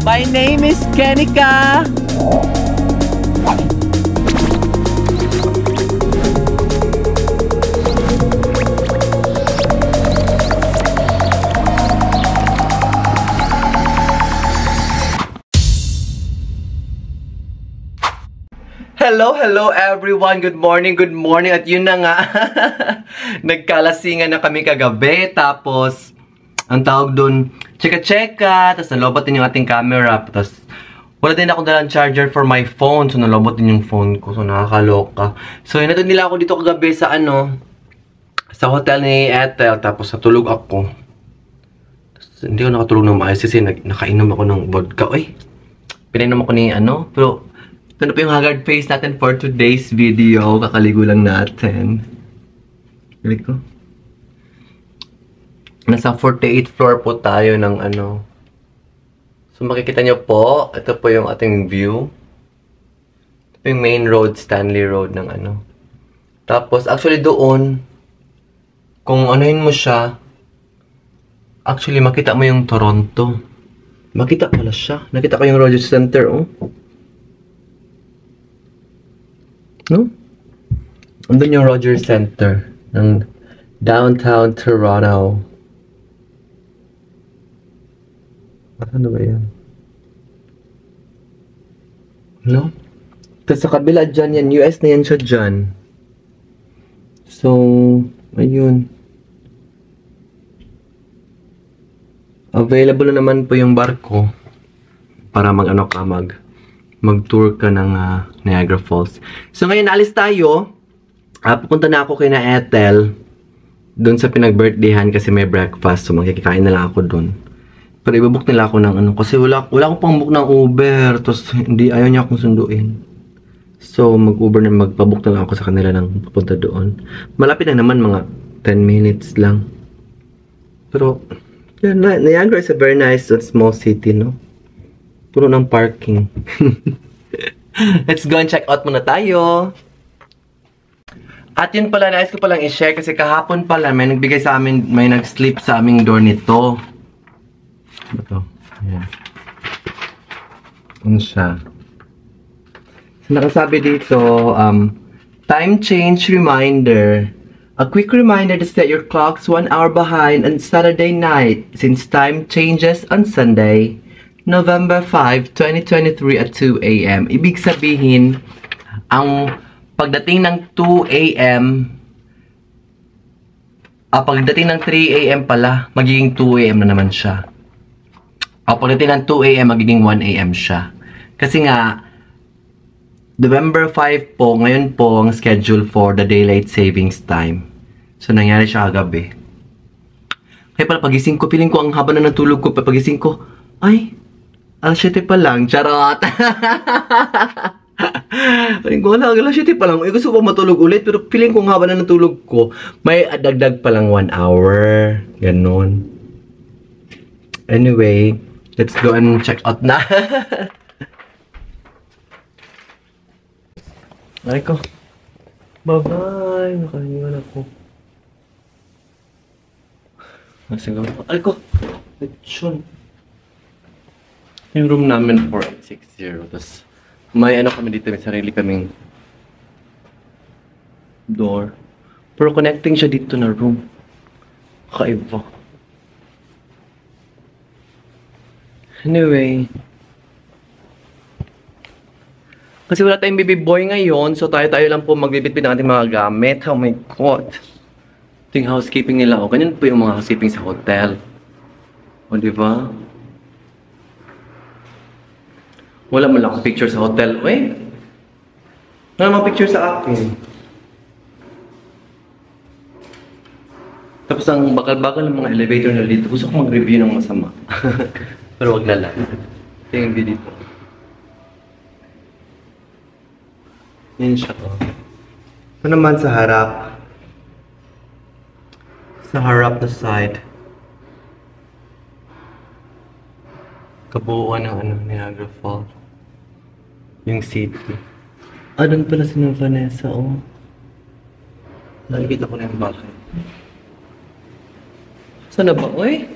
My name is Kenika. Hello everyone! Good morning! At yun na nga, nagkalasingan na kami kagabi. Tapos, ang tawag dun, cheka-cheka. Tapos nalobot din yung ating camera. Tapos, wala din ako dalang charger for my phone. So, nalobot din yung phone ko. So, nakakaloka. So, hinatid nila ako dito kagabi sa sa hotel ni Ethel. Tapos, natulog ako. Tapos, hindi ako nakatulog ng maayos kasi nakainom ako ng vodka. Uy! Pinainom ako ni pero ito na po yung haggard face natin for today's video. Kakaligo lang natin. Balik ko. Nasa 48th floor po tayo ng So makikita nyo po, ito po yung ating view. Ito po yung main road, Stanley Road ng Tapos actually doon, kung anuhin mo siya, actually makita mo yung Toronto. Makita pala siya. Nakita ko yung Rogers Center, oh. No? Andun yung Rogers Center ng downtown Toronto. Ano ba yan? No? Tapos sa kabila dyan yan, US na yan siya dyan. So, ayun. Available na naman po yung barko para mag-tour ka ng Niagara Falls. So ngayon naalis tayo. Pupunta na ako kay na Ethel doon sa pinag-birthdayhan kasi may breakfast. So magkikain na lang ako doon. Pero ibabook nila ako ng kasi wala akong pang book ng Uber. Tapos ayaw niya akong sunduin. So mag-Uber na magpabook na lang ako sa kanila ng pupunta doon. Malapit na naman, mga 10 minutes lang. Pero yeah, Niagara is a very nice and small city, no? Puno ng parking. Let's go and check out muna tayo. At yun pala, nais ko palang i-share kasi kahapon pala may nagbigay sa amin, may nag-sleep sa aming door nito. Ito. Ayan. Ano siya? So, nakasabi dito, time change reminder. A quick reminder to set your clocks 1 hour behind on Saturday night since time changes on Sunday, November 5, 2023 at 2 a.m. Ibig sabihin, ang pagdating ng 2 a.m. Pagdating ng 3 a.m. pala, magiging 2 a.m. na naman siya. Pagdating ng 2 a.m. magiging 1 a.m. siya. Kasi nga, November 5 po, ngayon po ang schedule for the daylight savings time. So, nangyari siya kagabi. Kaya pala, pagising ko, piling ko ang haba na natulog ko. Pagising ko, ay, alas 7 pa lang. Charot! Piling ko, alas 7 pa lang. Gusto ko matulog ulit, pero piling ko ang haba na natulog ko. May dagdag pa lang 1 hour. Ganon. Anyway, let's go and check out na. Ay ko. Bye-bye. Nakahingan ako. Sige. Ay ko. Lechon. Yung room namin 4860. Tapos may kami dito. May sarili kaming door. Pero connecting siya dito na room. Kakaiba. Anyway. Kasi wala tayong baby boy ngayon, so tayo lang po magbibitbit ng ating mga gamit. Oh my God. Ito yung housekeeping nila. O, ganyan po yung mga housekeeping sa hotel. O, diba? Wala mo lang picture sa hotel. Wait. Wala mga picture sa akin. Tapos ang bakal-bakal ng mga elevator na dito. Gusto ko mag-review ng masama. Pero wag na lang. Ito yung video dito. Yan siya to. Ito naman sa harap. Sa harap na side. Kabuuan ng Niagara Falls. Yung city. Doon pala si Vanessa, oh. Nakikita ko na yung bakit. Saan na ba, oy?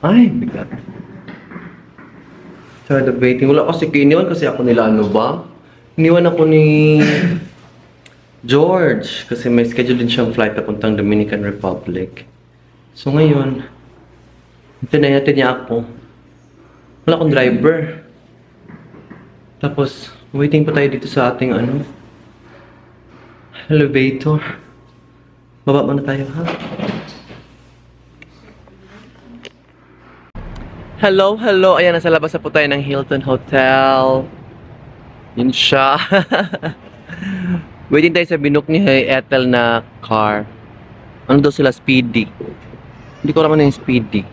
Ay, bigat. Tired of waiting. Wala kasi iniwan kasi ako nila ano ba? Iniwan ako ni George kasi may schedule din siyang flight papuntang Dominican Republic. So ngayon, natin niya ako. Wala akong driver. Tapos, waiting pa tayo dito sa ating ano, elevator. Baba muna tayo, ha? Hello, hello. Ayan, nasa labas na po tayo ng Hilton Hotel. Yun siya. Waiting tayo sa binook ni Ethel na car. Ano daw sila? Speedy. Hindi ko naman yung Speedy.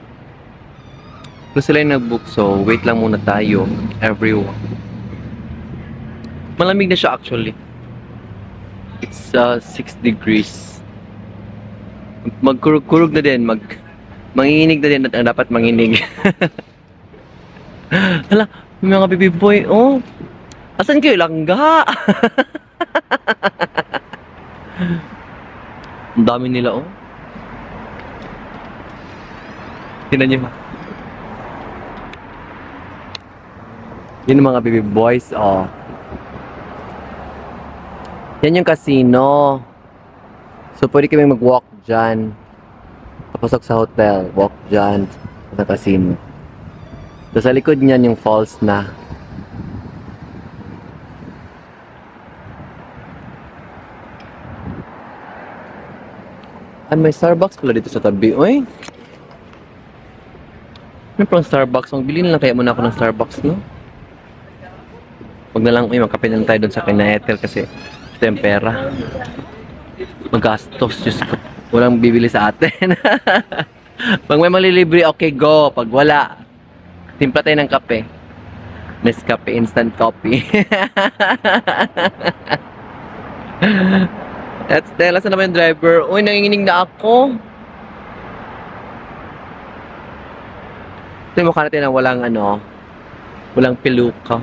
Pero sila yung nag-book, so wait lang muna tayo. Everyone. Malamig na siya actually. It's 6 degrees. Magkurug na din. Manginginig na din at dapat manginig. Hala, may mga baby boy. Oh, asan kayo? Langga! Ang dami nila, oh. Tingnan niyo. Yun yung mga baby boys, oh. Yan yung casino. So, pwede kami mag-walk dyan. Papasok sa hotel, walk dyan sa casino. So, sa likod niyan yung falls na. May Starbucks pala dito sa tabi. Uy! May pang Starbucks. Magbili na lang kaya muna ako ng Starbucks, no? Huwag na lang, magkape na lang tayo doon sa kina Ethel kasi ito yung pera. Magastos, Diyos ko. Walang bibili sa atin. Pag may malilibre, okay, go. Pag wala, timpla tayo ng kape. Nescafe instant coffee. That's Stella, saan naman yung driver? Uy, nanginginig na ako. Ito yung mukha natin na walang ano, walang peluka.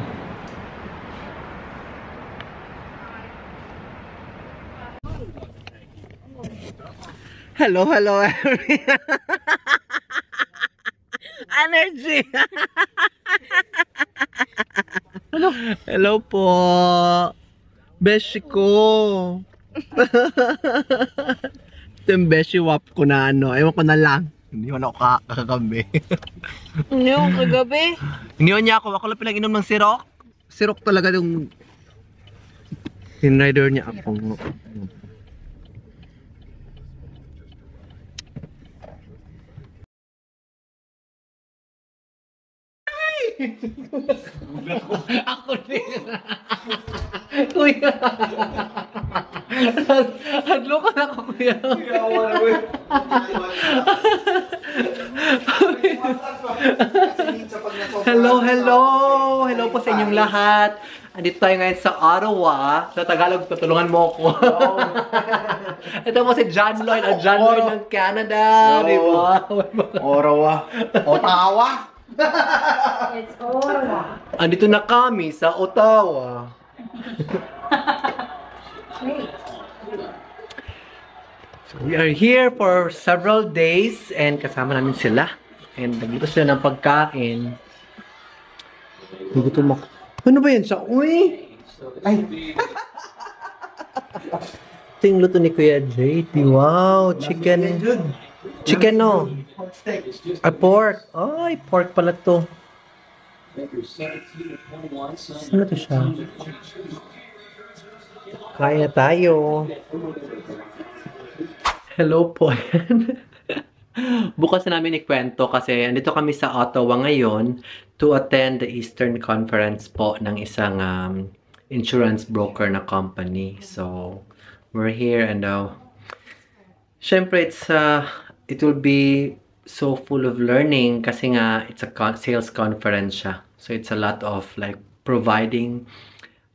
Hello, hello, everyone. Energy. Hello po. Beshi ko. Ito yung beshi wap ko na ano. Ewan ko na lang. Hindi man ako kakagabi. Ano yung kagabi? Iniwan niya ako. Ako lang pinag-inom ng sirok. Sirok talaga yung tinrider niya ako. Ako din. Kuya. Hadlo ka na ako, kuya. Hello, hello. Hello po sa inyong lahat. Andito tayo ngayon sa Ottawa. Sa Tagalog, tutulungan mo ako. Ito po si John Lloyd. Ang John Lloyd ng Canada. Diba? Ottawa. Ottawa? It's Ottawa. Andito na kami sa Ottawa. So we are here for several days and kasama namin sila. And nagluto sila ng pagkain. Nagutom ako. Ano ba yan siya? Uy! Ay! Ito yung luto ni Kuya JD. Wow! Chicken. Chicken, no? Pork. Ay, pork pala to. Saan to siya? Kaya tayo. Hello po. Bukas na namin ikwento kasi andito kami sa Ottawa ngayon to attend the Eastern Conference po ng isang insurance broker na company. So, we're here and syempre it will be so full of learning kasi nga it's a sales conference siya. So, it's a lot of like providing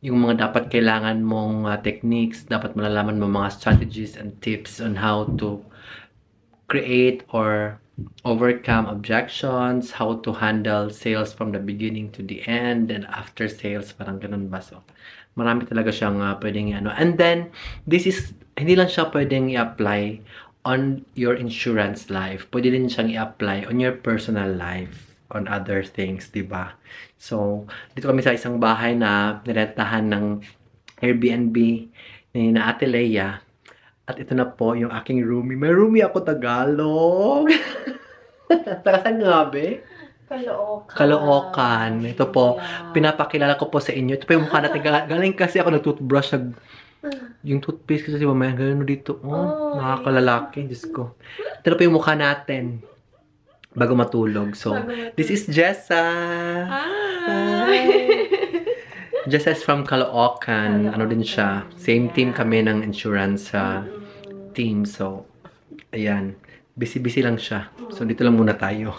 yung mga dapat kailangan mong techniques, dapat malalaman mo mga strategies and tips on how to create or overcome objections, how to handle sales from the beginning to the end, and after sales, parang ganun ba. So, marami talaga siyang pwedeng ano. And then, this is, hindi lang siya pwedeng i-apply on your insurance life, pwede din siyang i-apply on your personal life, on other things, di ba? So, dito kami sa isang bahay na nirentahan ng Airbnb ni na Ate Leia. At ito na po yung aking roomie. May roomie ako Tagalog. Taga saan nga, be? Caloocan. Caloocan. Ito po, Yeah. pinapakilala ko po sa inyo. Ito po yung mukha natin. Galing kasi ako nag-toothbrush. Yung toothpaste kasi mamaya gano'n dito. Oh, nakakalalaki. Diyos ko. Ito po yung mukha natin. Bago matulog. So, this is Jessa. Hi. Jessa is from Caloocan. Ano din siya. Same team kami ng insurance team. So, ayan. Busy-busy lang siya. So, dito lang muna tayo.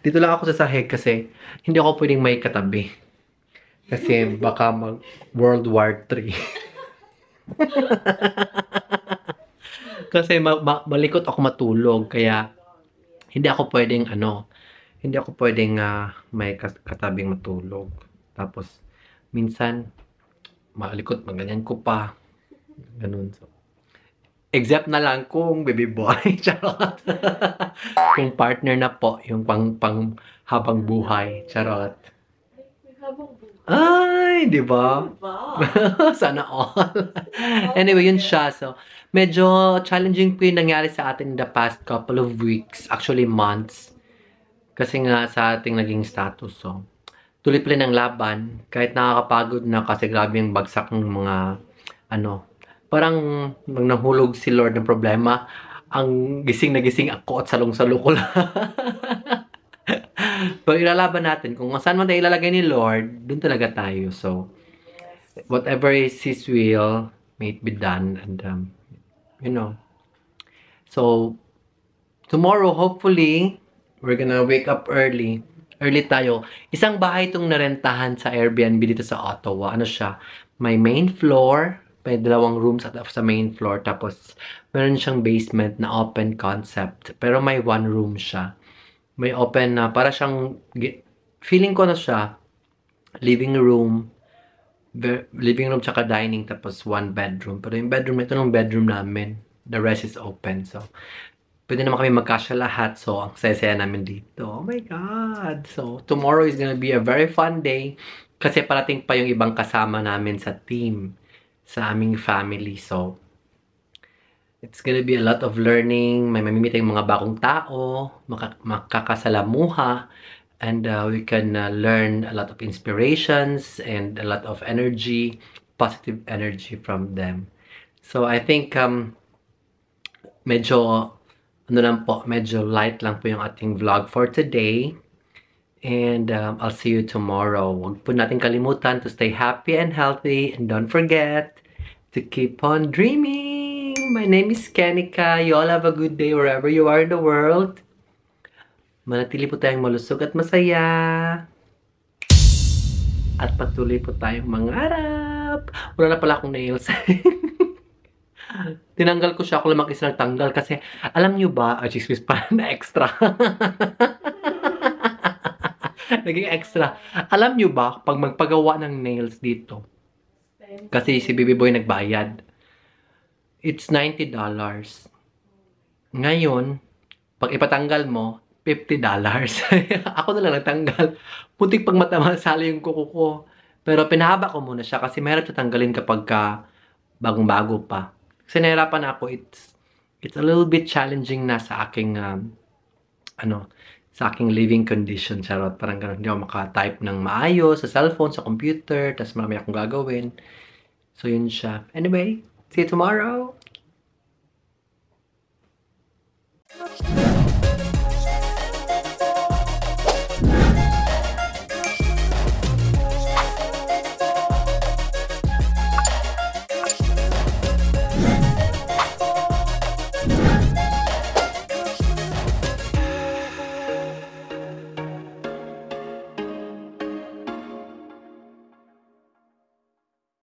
Dito lang ako sa sahig kasi hindi ako pwedeng may katabi. Kasi baka mag World War 3. Kasi malikot ako matulog. Kaya hindi ako pwedeng may katabing matulog. Tapos minsan malikot, maganyan ko pa. Ganun. So, except na lang kung baby boy. Charot. Kung partner na po, yung pang habang buhay. Charot. Ay, di ba? Sana all. Anyway, yun siya. So, medyo challenging po yung nangyari sa atin in the past couple of weeks. Actually, months. Kasi nga sa ating naging status. So, tuloy pa rin ang laban. Kahit nakakapagod na kasi grabe yung bagsak ng mga parang nang nahulog si Lord ng problema, ang gising na gising ako at salong-salo ko lang. Pero ilalaban natin. Kung saan man tayo ilalagay ni Lord, dun talaga tayo. So, whatever is His will, may it be done. And, So, tomorrow, hopefully, we're gonna wake up early. Early tayo. Isang bahay itong narentahan sa Airbnb dito sa Ottawa. Ano siya? May main floor. May 2 rooms at sa main floor. Tapos, meron siyang basement na open concept. Pero may 1 room siya. May open na, para siyang, feeling ko na siya, living room tsaka dining, tapos 1 bedroom. Pero yung bedroom, ito ng bedroom namin. The rest is open. So, pwede naman kami magkasya lahat. So, ang saya-saya namin dito. Oh my God! So, tomorrow is gonna be a very fun day. Kasi parating pa yung ibang kasama namin sa team. Sa aming family. So, it's gonna be a lot of learning. May mamimita yung mga bagong tao. Makakasalamuha. And we can learn a lot of inspirations and a lot of energy. Positive energy from them. So, I think medyo light lang po yung ating vlog for today. And I'll see you tomorrow. Huwag po natin kalimutan to stay happy and healthy. And don't forget to keep on dreaming. My name is Kenika. You all have a good day wherever you are in the world. Manatili po tayong malusog at masaya. At patuloy po tayong mangarap. Wala na pala akong nails. Tinanggal ko siya. Ako lang mag-isa nagtanggal. Kasi alam nyo ba, chismis pa na extra. Naging extra. Alam nyo ba, pag magpagawa ng nails dito, kasi si Baby Boy nagbayad, it's $90. Ngayon, pag ipatanggal mo, $50. Ako na lang nagtanggal. Puntik pag masali yung kuko ko. Pero pinahaba ko muna siya kasi meron tatanggalin kapag bagong-bago pa. Kasi nahirapan ako, it's a little bit challenging na sa aking sa aking living condition. Charot, parang gano'n. Hindi ako maka-type ng maayos sa cellphone, sa computer, tapos marami akong gagawin. So, yun siya. Anyway, see you tomorrow!